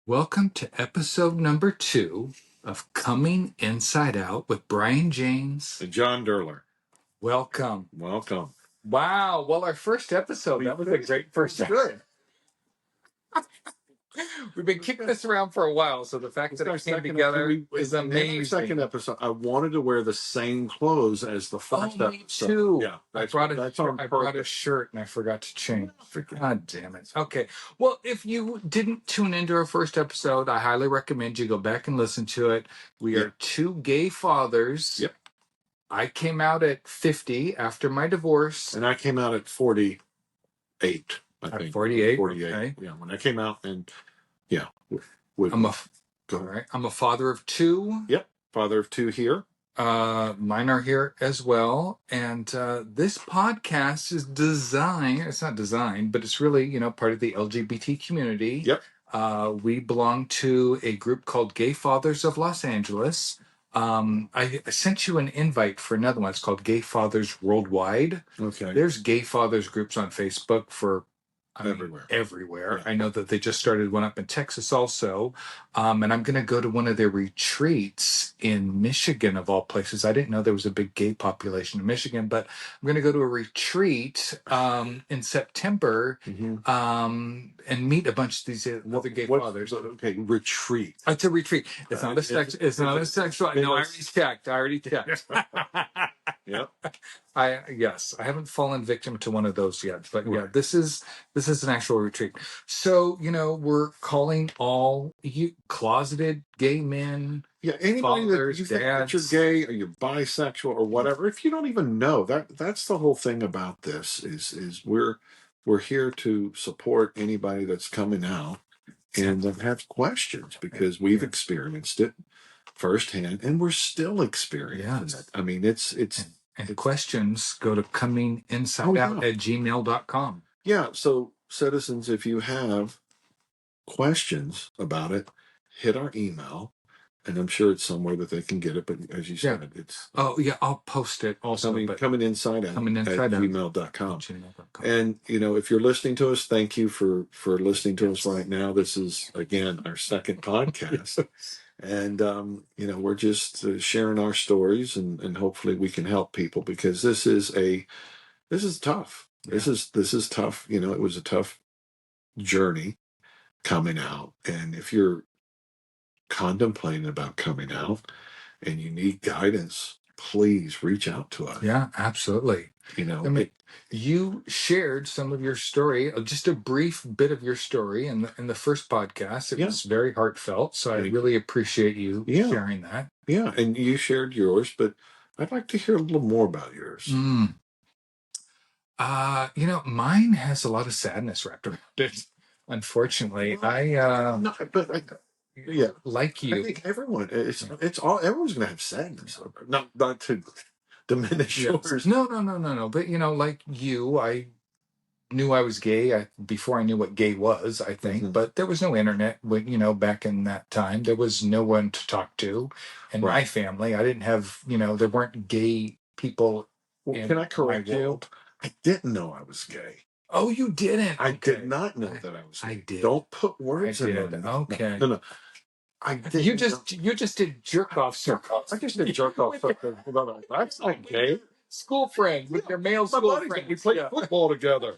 Welcome to episode number 2 of Coming Inside Out with Brian James and John Derler. Welcome. Welcome. Wow. Well, our first episode, that was a great first episode. We've been kicking this around for a while, so the fact that it came together is amazing. Second episode, I wanted to wear the same clothes as the first episode. Me too. Yeah, I brought a shirt and I forgot to change. God damn it. Okay. Well, if you didn't tune into our first episode, I highly recommend you go back and listen to it. We are two gay fathers. Yep. I came out at 50 after my divorce. And I came out at 48, I think. 48? 48. Okay. Yeah, when I came out, and yeah. I'm a father of 2. Yep, father of 2 here. Mine are here as well. And this podcast is designed, it's not designed, but it's really, part of the LGBT community. Yep. We belong to a group called Gay Fathers of Los Angeles. I sent you an invite for another one. It's called Gay Fathers Worldwide. Okay. There's gay fathers groups on Facebook for everywhere. Yeah. I know that they just started one up in Texas also. And I'm going to go to one of their retreats in Michigan, of all places. I didn't know there was a big gay population in Michigan, but I'm going to go to a retreat in September and meet a bunch of these other gay fathers. Okay, retreat. It's a retreat. It's not a sex. It's not a sexual. No, I already checked. Yep. I haven't fallen victim to one of those yet, but yeah, this is an actual retreat. So, we're calling all you closeted gay men. Yeah, anybody that you think that you're gay or you're bisexual or whatever, if you don't even know, that's the whole thing about this is we're here to support anybody that's coming out and that have questions, because we've experienced it firsthand and we're still experiencing it. I mean, it's questions, go to cominginsideout@gmail.com. Yeah, so citizens, if you have questions about it, hit our email, and I'm sure it's somewhere that they can get it. But as you said, it's I'll post it also. Coming inside out at gmail.com. And if you're listening to us, thank you for listening to us right now. This is again our second podcast. And, we're just sharing our stories and hopefully we can help people, because this is tough. Yeah. This is tough. It was a tough journey coming out. And if you're contemplating about coming out and you need guidance, please reach out to us. Yeah, absolutely. You shared some of your story, just a brief bit of your story in the first podcast. It was very heartfelt, so I really appreciate you sharing that. Yeah, and you shared yours, but I'd like to hear a little more about yours. Mine has a lot of sadness wrapped around it. Unfortunately, like you, I think everyone, everyone's going to have sadness. Not to diminish yours. No. But like you, I knew I was gay before I knew what gay was, I think. But there was no internet back in that time. There was no one to talk to in my family. I didn't have, there weren't gay people. Well, can I correct you? I didn't know I was gay. Oh, you didn't? I did not know that I was gay. I did. Don't put words in it. Okay. No. I did. You just did jerk off circles. I just did jerk off circles. That's not gay. School friends with their male school friends. We played football together.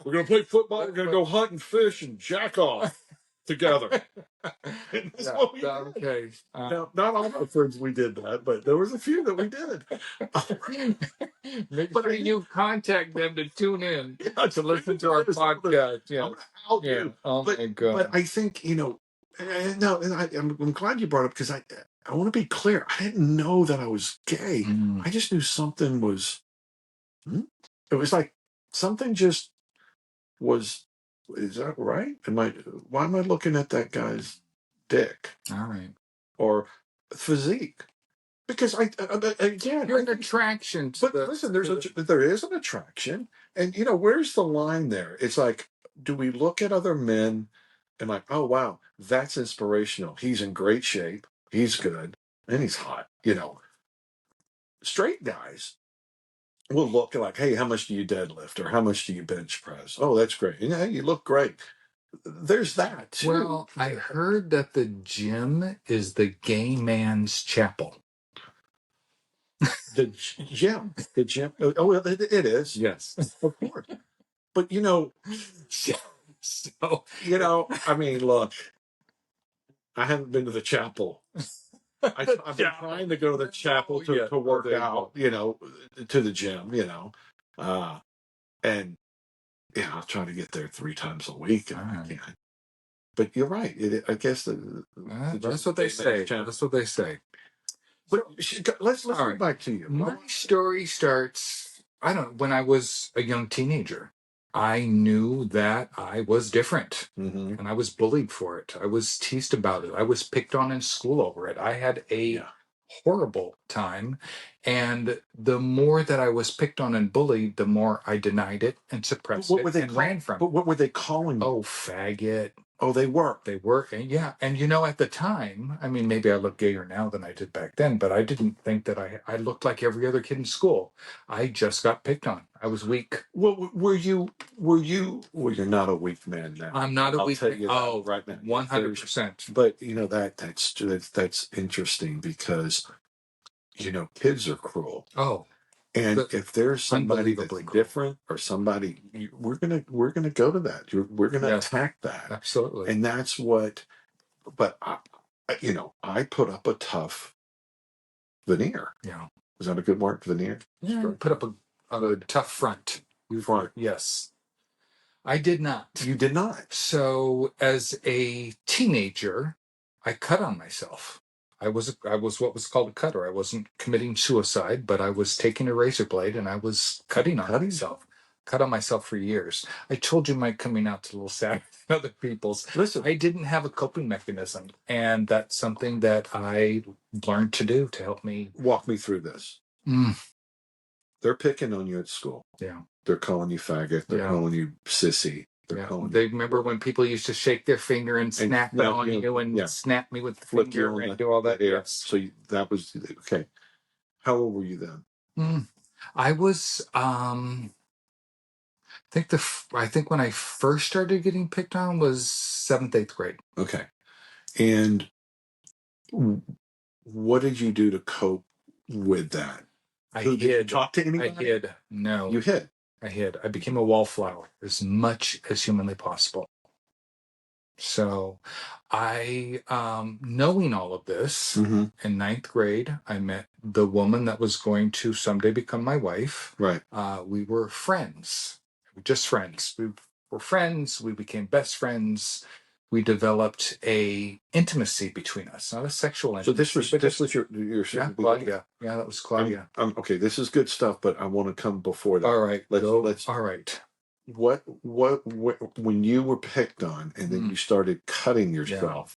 We're going to play football. We're going to go hunt and fish and jack off together. Okay. Now, not all my friends we did that, but there was a few that we did. Make sure you contact them to tune in to listen to our podcast. Yeah. Oh my God. But I think I'm glad you brought it up, because I want to be clear. I didn't know that I was gay. I just knew something was. It was like something just was. Is that right? Why am I looking at that guy's dick? All right. Or physique? Because you're an attraction. Listen, there is an attraction, and where's the line there? It's like, do we look at other men and like, oh wow, that's inspirational. He's in great shape. He's good, and he's hot. Straight guys will look like, hey, how much do you deadlift, or how much do you bench press? Oh, that's great. You look great. there's that too. Well, I heard that the gym is the gay man's chapel. The gym. Oh, well, it is. Yes. Of course. But, So, I mean, look, I haven't been to the chapel. I've been trying to go to the chapel to work out, to the gym, and I'll try to get there 3 times a week if I can. But you're right. I guess that's what they say. That's what they say. But let's go back to you. My story starts, when I was a young teenager. I knew that I was different, and I was bullied for it. I was teased about it. I was picked on in school over it. I had a horrible time, and the more that I was picked on and bullied, the more I denied it and suppressed it and ran from it. But what were they calling you? Oh, faggot. Oh, they were. They were. And yeah. And at the time, I mean, maybe I look gayer now than I did back then, but I didn't think that I looked like every other kid in school. I just got picked on. I was weak. Well, well, you're not a weak man now. I'm not a weak man. Oh, right now. 100%. But that's interesting because, kids are cruel. Oh. And if there's somebody that's different or somebody, we're gonna go to that. We're gonna attack that. Absolutely. And that's what. But I put up a tough veneer. Yeah. Was that a good word? Veneer. Yeah. Put up a tough front. Front. Yes. I did not. You did not. So as a teenager, I cut on myself. I was what was called a cutter. I wasn't committing suicide, but I was taking a razor blade and I was cutting on myself. Cut on myself for years. I told you my coming out's a little sad than other people's. Listen, I didn't have a coping mechanism, and that's something that I learned to do to help me. Walk me through this. They're picking on you at school. Yeah. They're calling you faggot. They're calling you sissy. They remember when people used to shake their finger and snap it on you and snap me with the finger and do all that. Yes. So that was okay. How old were you then? I was. I think when I first started getting picked on was 7th, 8th grade. Okay. And what did you do to cope with that? Did you talk to anybody? I hid. No. You hid? I hid. I became a wallflower as much as humanly possible. So I, knowing all of this, in 9th grade, I met the woman that was going to someday become my wife. Right. We were friends, just friends. We were friends. We became best friends. We developed a intimacy between us, not a sexual intimacy. So this was your Claudia. Yeah, that was Claudia. Okay, this is good stuff, but I want to come before that. All right, let's. All right. What when you were picked on and then you started cutting yourself?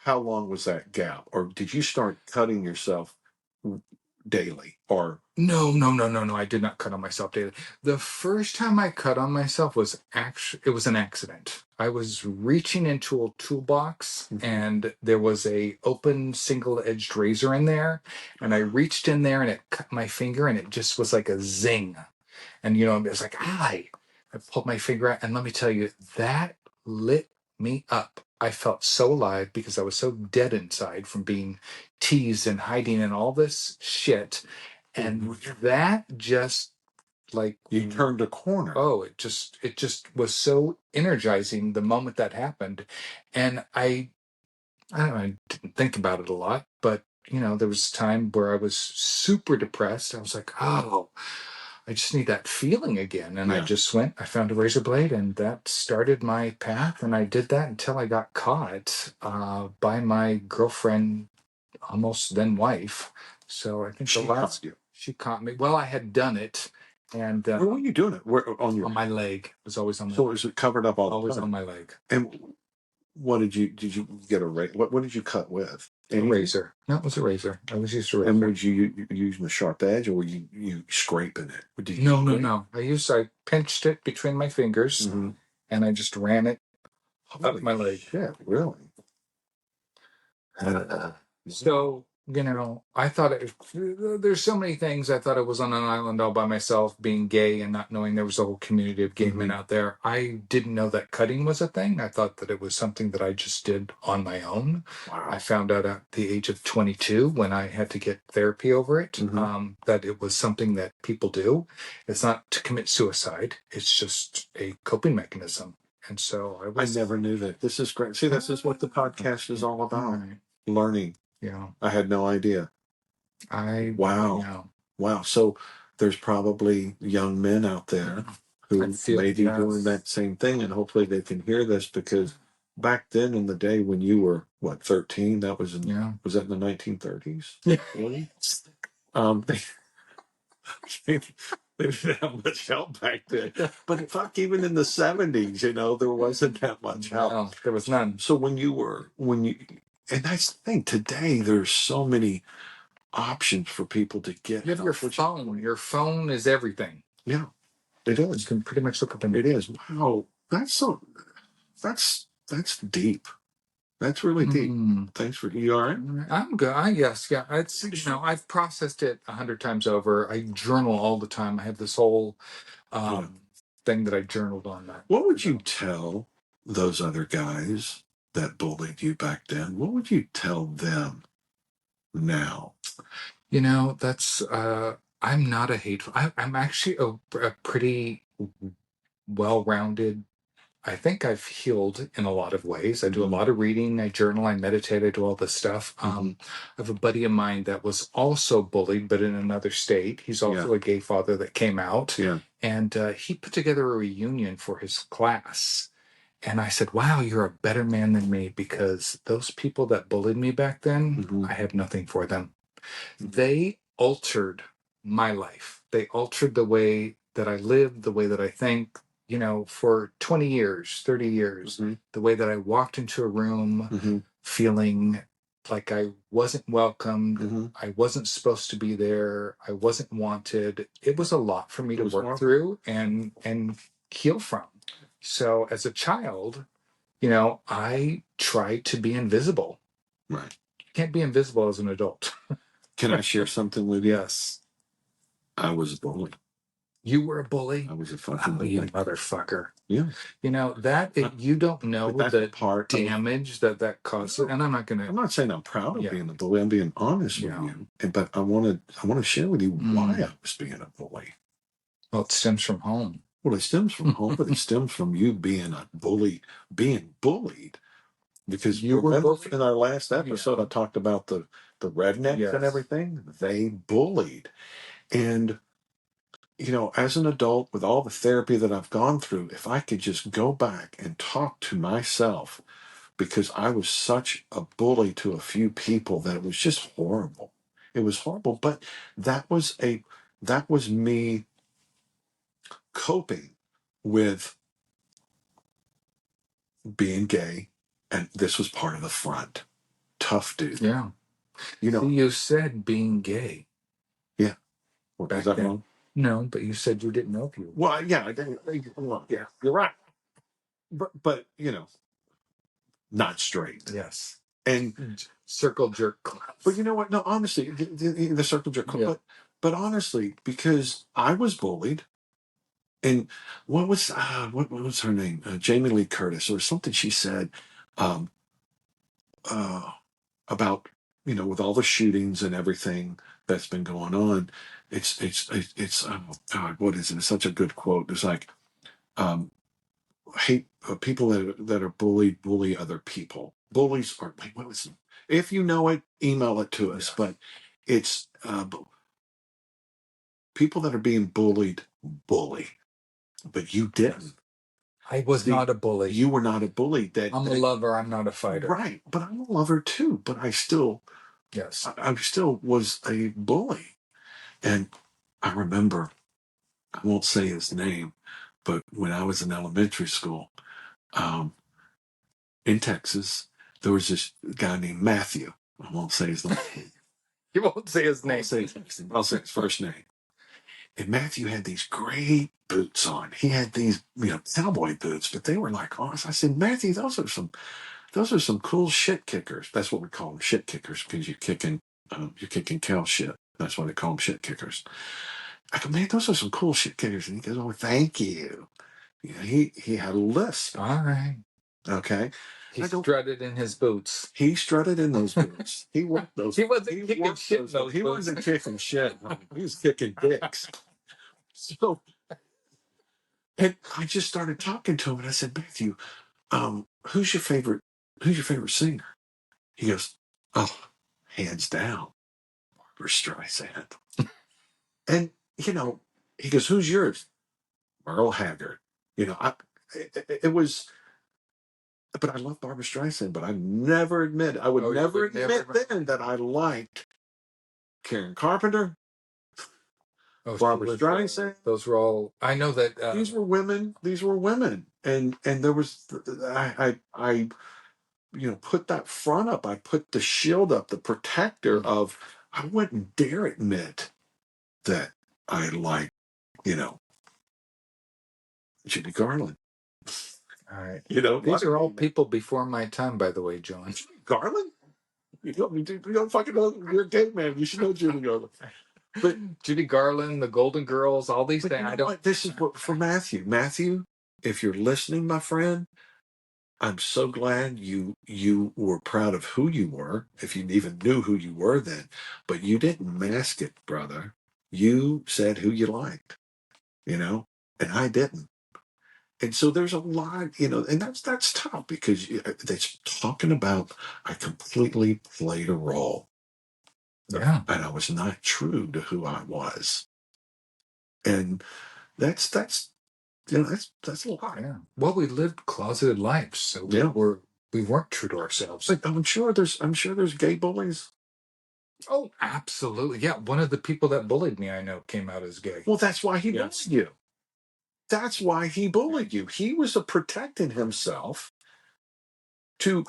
How long was that gap, or did you start cutting yourself daily, or? No. I did not cut on myself daily. The first time I cut on myself was it was an accident. I was reaching into a toolbox and there was a open single-edged razor in there, and I reached in there and it cut my finger and it just was like a zing. And it was like, I pulled my finger out, and let me tell you, that lit me up. I felt so alive because I was so dead inside from being teased and hiding and all this shit. And that just you turned a corner. Oh, it just was so energizing the moment that happened. And I didn't think about it a lot, but there was a time where I was super depressed. I was like, oh, I just need that feeling again. And I just I found a razor blade, and that started my path. And I did that until I got caught by my girlfriend, almost then wife. So I think she caught me. Well, I had done it. And where were you doing it? Where on my leg? It was always on my leg. So was it covered up all the time? Always on my leg. And what did you get a razor? What did you cut with? A razor. No, it was a razor. I was used to razor. And would you using a sharp edge, or were you scraping it? No. I pinched it between my fingers, and I just ran it up my leg. Yeah, really. So I thought there's so many things. I thought I was on an island all by myself, being gay and not knowing there was a whole community of gay men out there. I didn't know that cutting was a thing. I thought that it was something that I just did on my own. Wow. I found out at the age of 22 when I had to get therapy over it, that it was something that people do. It's not to commit suicide. It's just a coping mechanism. And so I never knew that. This is great. See, this is what the podcast is all about. Learning. Yeah. I had no idea. Wow. Wow. So there's probably young men out there who may be doing that same thing, and hopefully they can hear this, because back then in the day when you were, 13, that was was that in the 1930s? Yeah. Really? They didn't have much help back then. But fuck, even in the 70s, there wasn't that much help. No, there was none. So and that's the thing, today there's so many options for people to get help. Your phone. Your phone is everything. Yeah, it is. You can pretty much look up It is. Wow, that's deep. That's really deep. Thanks for you. All right? I'm good. Yes, yeah. It's I've processed it 100 times over. I journal all the time. I have this whole thing that I journaled on that. What would you tell those other guys that bullied you back then? What would you tell them now? That's I'm not a hateful. I'm actually a pretty well-rounded. I think I've healed in a lot of ways. I do a lot of reading. I journal. I meditate. I do all this stuff. I have a buddy of mine that was also bullied, but in another state. He's also a gay father that came out. Yeah. And he put together a reunion for his class. And I said, wow, you're a better man than me, because those people that bullied me back then, I have nothing for them. They altered my life. They altered the way that I lived, the way that I think. For 20 years, 30 years, the way that I walked into a room feeling like I wasn't welcomed, I wasn't supposed to be there, I wasn't wanted. It was a lot for me to work through and heal from. So as a child, I tried to be invisible. Right. You can't be invisible as an adult. Can I share something with you? Yes. I was a bully. You were a bully? I was a fucking bully. You motherfucker. Yeah. You don't know the damage that causes. And I'm not saying I'm proud of being a bully. I'm being honest with you. But I want to share with you why I was being a bully. Well, it stems from home. Well, it stems from home, but it stems from you being a bully, being bullied. Because you remember in our last episode, I talked about the rednecks and everything. They bullied. And as an adult, with all the therapy that I've gone through, if I could just go back and talk to myself, because I was such a bully to a few people that it was just horrible. It was horrible, but that was me coping with being gay, and this was part of the front. Tough dude. Yeah. You said being gay. Yeah. Was that wrong? No, but you said you didn't know if you were. Well, yeah, I didn't. Well, yeah, you're right. But not straight. Yes. And circle jerk club. But you know what? No, honestly, the circle jerk club. Yeah. But honestly, because I was bullied, and what was her name? Jamie Lee Curtis, or something she said about with all the shootings and everything that's been going on. It's oh God, what is it? It's such a good quote. It's like, hate people that are bullied bully other people. Bullies are what was it? If you know it, email it to us. Yeah. But it's people that are being bullied bully, but you didn't. I was not a bully. You were not a bully. I'm a lover. I'm not a fighter. Right, but I'm a lover too. But I still, I still was a bully. And I remember, I won't say his name, but when I was in elementary school, in Texas, there was this guy named Matthew. I won't say his name. You won't say his name. I'll say his first name. And Matthew had these great boots on. He had these, cowboy boots, but they were like awesome. I said, Matthew, those are some cool shit kickers. That's what we call them, shit kickers, because you're kicking you're kicking cow shit. That's why they call them shit kickers. I go, man, those are some cool shit kickers. And he goes, oh, thank you. You know, he had a list. All right. Okay. He strutted in his boots. He strutted in those boots. He worked those. He wasn't kicking shit in those He boots. wasn't kicking shit. He was kicking dicks. So, and I just started talking to him, and I said, Matthew, who's your favorite singer? He goes, oh, hands down, Barbara Streisand. And, you know, he goes, who's yours? Merle Haggard. You know, it was, but I love Barbara Streisand, but I would never admit then that I liked Karen Carpenter, Barbara Streisand. Those were all, I know that. These were women. And there was, I you know, put that front up. I put the shield up, the protector of, I wouldn't dare admit that I like, you know, Judy Garland. All right. You know, these are all people before my time, by the way, John. Garland? You don't fucking know. You're a gay man. You should know Judy Garland. But Judy Garland, the Golden Girls, all these things. You know what? This is what for Matthew. Matthew, if you're listening, my friend, I'm so glad you were proud of who you were, if you even knew who you were then, but you didn't mask it, brother. You said who you liked, you know, and I didn't. And so there's a lot, you know, and that's tough because it's talking about I completely played a role. Yeah. And I was not true to who I was. And that's you know, that's a lot. Yeah. Well, we lived closeted lives, so we weren't true to ourselves. Like, I'm sure there's gay bullies. Oh, absolutely. Yeah. One of the people that bullied me, I know, came out as gay. Well, that's why he bullied you. That's why he bullied you. He was protecting himself to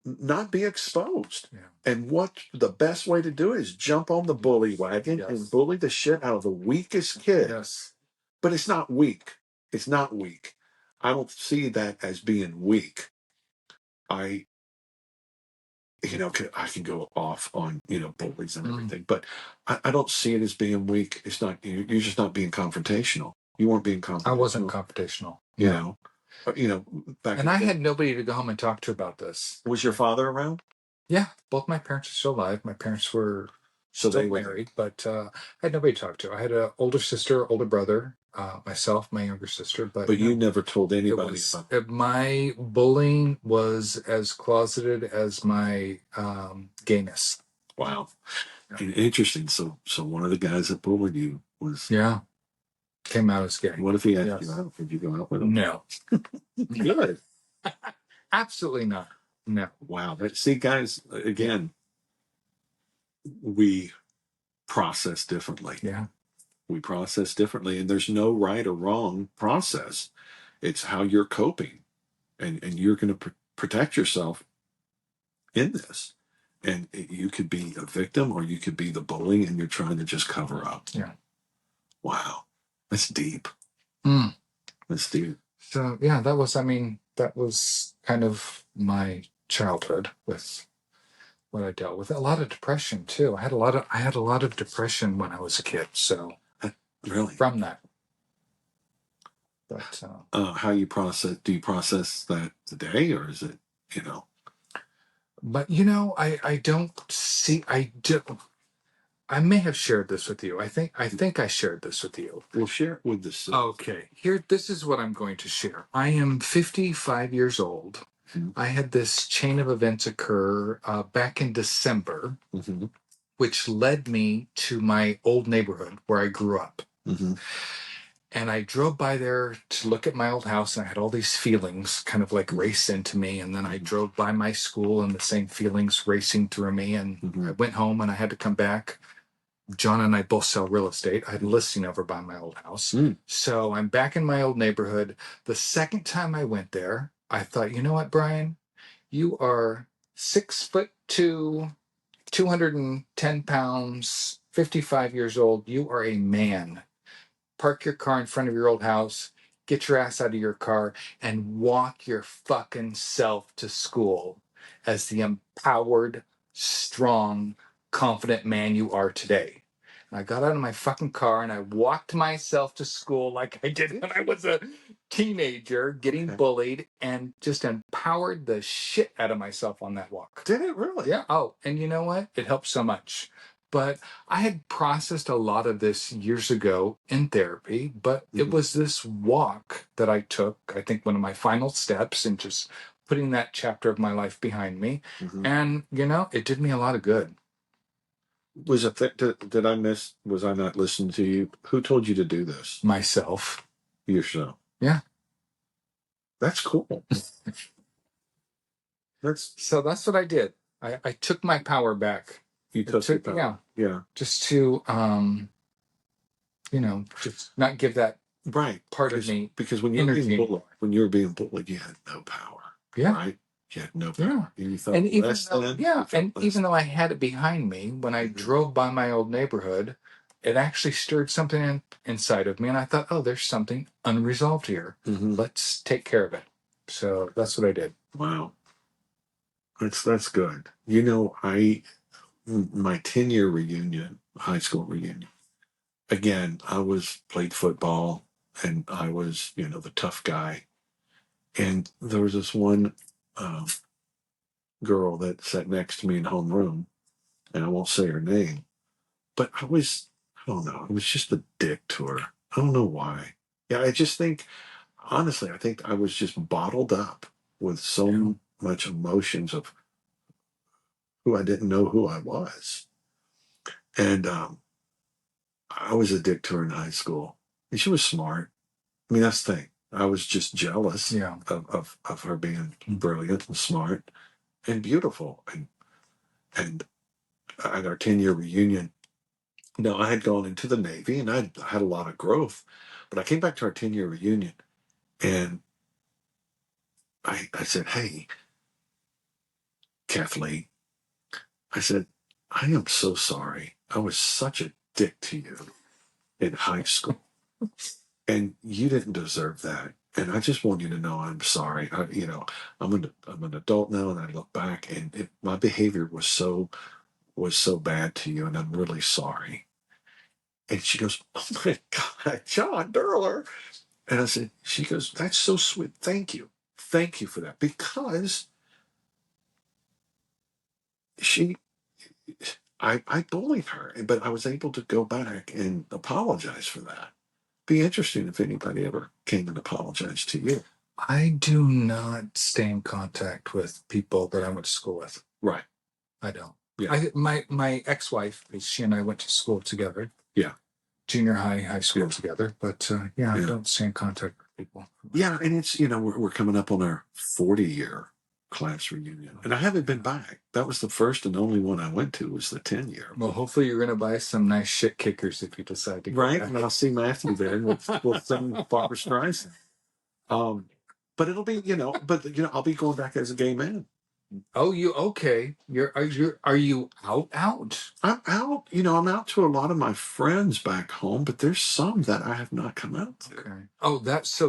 not be exposed. Yeah. And what the best way to do it is jump on the bully wagon and bully the shit out of the weakest kid. Yes. But it's not weak. It's not weak. I don't see that as being weak. I can go off on, you know, bullies and everything, but I don't see it as being weak. It's not, you're just not being confrontational. You weren't being confrontational. I wasn't confrontational. You know, and I had nobody to go home and talk to about this. Was your father around? Yeah, both my parents are still alive. My parents were still married, but I had nobody to talk to. I had an older sister, older brother, myself, my younger sister. But you never told anybody about it. My bullying was as closeted as my gayness. Wow. Yeah. Interesting. So one of the guys that bullied you was... Yeah. Came out as gay. What if he asked you out? Did you go out with him? No. Good. Absolutely not. No. Wow. But see, guys, again, we process differently. Yeah. We process differently, and there's no right or wrong process. It's how you're coping, and you're going to protect yourself in this. And you could be a victim, or you could be the bully, and you're trying to just cover up. Yeah. Wow. That's deep. That's deep. So, yeah, that was kind of my childhood with what I dealt with. A lot of depression too. I had a lot of depression when I was a kid. So really, from that. But how you process? Do you process that today, or is it, you know? But you know, I don't see. I may have shared this with you. I think I shared this with you. We'll share it with the... Okay. This is what I'm going to share. I am 55 years old. Mm-hmm. I had this chain of events occur back in December, which led me to my old neighborhood where I grew up. And I drove by there to look at my old house, and I had all these feelings kind of like race into me. And then I drove by my school, and the same feelings racing through me. And I went home, and I had to come back. John and I both sell real estate. I had a listing over by my old house. So I'm back in my old neighborhood. The second time I went there, I thought, you know what, Brian? You are 6'2", 210 pounds, 55 years old. You are a man. Park your car in front of your old house. Get your ass out of your car and walk your fucking self to school as the empowered, strong, confident man you are today. And I got out of my fucking car and I walked myself to school like I did when I was a teenager, getting bullied, and just empowered the shit out of myself on that walk. Did it really? Yeah. Oh, and you know what? It helped so much. But I had processed a lot of this years ago in therapy, but it was this walk that I took, I think one of my final steps in just putting that chapter of my life behind me. And, it did me a lot of good. Was I not listening to you? Who told you to do this? Myself. Yourself. Yeah. That's cool. So that's what I did. I took my power back. You took your power. Yeah. Just to, just not give that part of me. Because when you were being bullied, you had no power. Yeah. Right? You had no power. Yeah. And you thought even though I had it behind me, when I drove by my old neighborhood, it actually stirred something inside of me. And I thought, oh, there's something unresolved here. Let's take care of it. So that's what I did. Wow. That's good. My 10-year reunion, high school reunion, again, I played football and I was, the tough guy. And there was this one girl that sat next to me in homeroom, and I won't say her name, but I don't know, I was just a dick to her. I don't know why. Yeah, I just think, honestly, I think I was just bottled up with so much emotions of who I didn't know who I was. And I was a dick to her in high school. And she was smart. I mean, that's the thing. I was just jealous of her being brilliant and smart and beautiful. And at our 10-year reunion, I had gone into the Navy and I had a lot of growth. But I came back to our 10-year reunion and I said, hey, Kathleen, I said, I am so sorry. I was such a dick to you in high school. And you didn't deserve that. And I just want you to know I'm sorry. I'm an adult now, and I look back, and my behavior was so bad to you, and I'm really sorry. And she goes, oh my God, John Durler. And she goes, that's so sweet. Thank you. Thank you for that. Because I bullied her, but I was able to go back and apologize for that. Be interesting if anybody ever came and apologized to you. I do not stay in contact with people that I went to school with. Right. I don't. Yeah. My ex-wife, she and I went to school together. Yeah. Junior high school together. But I don't stay in contact with people. Yeah, and it's, we're coming up on our 40-year class reunion. And I haven't been back. That was the first and only one I went to, was the 10-year. Well, hopefully you're going to buy some nice shit kickers if you decide to go back. And I'll see Matthew there, and we'll sing Barbra Streisand. But it'll be, I'll be going back as a gay man. Oh, okay? Are you out? I'm out. I'm out to a lot of my friends back home, but there's some that I have not come out to. Okay. Oh, that's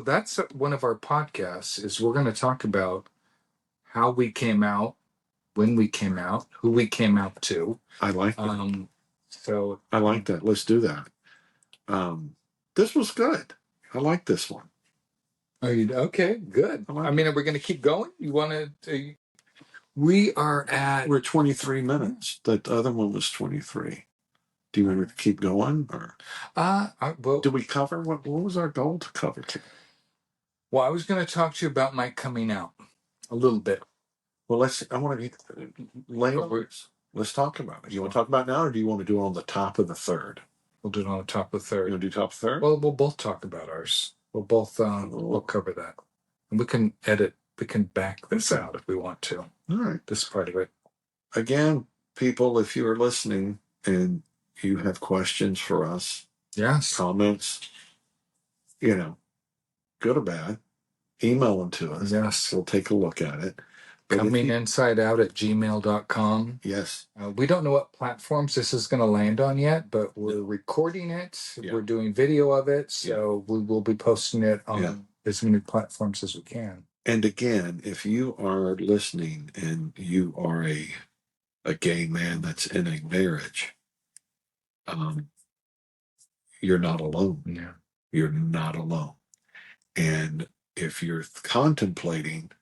one of our podcasts. Is we're going to talk about how we came out, when we came out, who we came out to. I like that. So I like that. Let's do that. This was good. I like this one. Are you okay? Good. I mean, are we going to keep going? You want to? We're 23 minutes. The other one was 23. Do you want to keep going, or? Well, did we cover what was our goal to cover? Well, I was going to talk to you about my coming out a little bit. Well, I want to lay over. Let's talk about it. You want to talk about it now, or do you want to do it on the top of the third? We'll do it on the top of the third. You want to do top of the third? Well, we'll both talk about ours. We'll both we'll cover that, and we can edit. We can back this out if we want to. All right, this part of it. Again, people, if you are listening and you have questions for us, comments, good or bad, email them to us. Yes, we'll take a look at it. cominginsideout@gmail.com. Yes. We don't know what platforms this is going to land on yet, but we're recording it. Yeah. We're doing video of it. So we will be posting it on as many platforms as we can. And again, if you are listening and you are a a gay man that's in a marriage, you're not alone. Yeah. You're not alone. And if you're contemplating,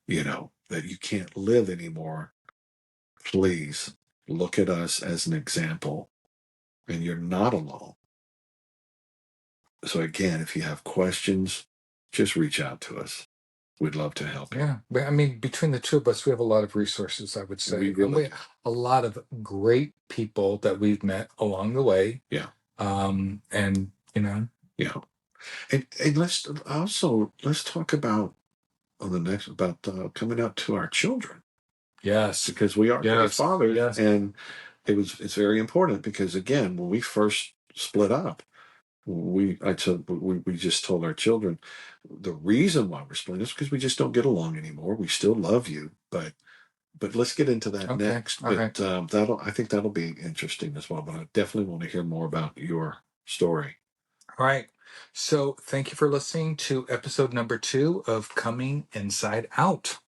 that you can't live anymore, please look at us as an example, and you're not alone. So again, if you have questions, just reach out to us. We'd love to help you. Yeah. But I mean, between the two of us, we have a lot of resources, I would say. We really and a lot of great people that we've met along the way. Yeah. And Yeah. And let's talk about on the next about coming out to our children. Yes. Because we are gay fathers. Yes. And it's very important because again, when we first split up, we just told our children the reason why we're splitting is because we just don't get along anymore. We still love you, but let's get into that next. All but I think that'll be interesting as well. But I definitely want to hear more about your story. All right. So thank you for listening to episode number 2 of Coming Inside Out.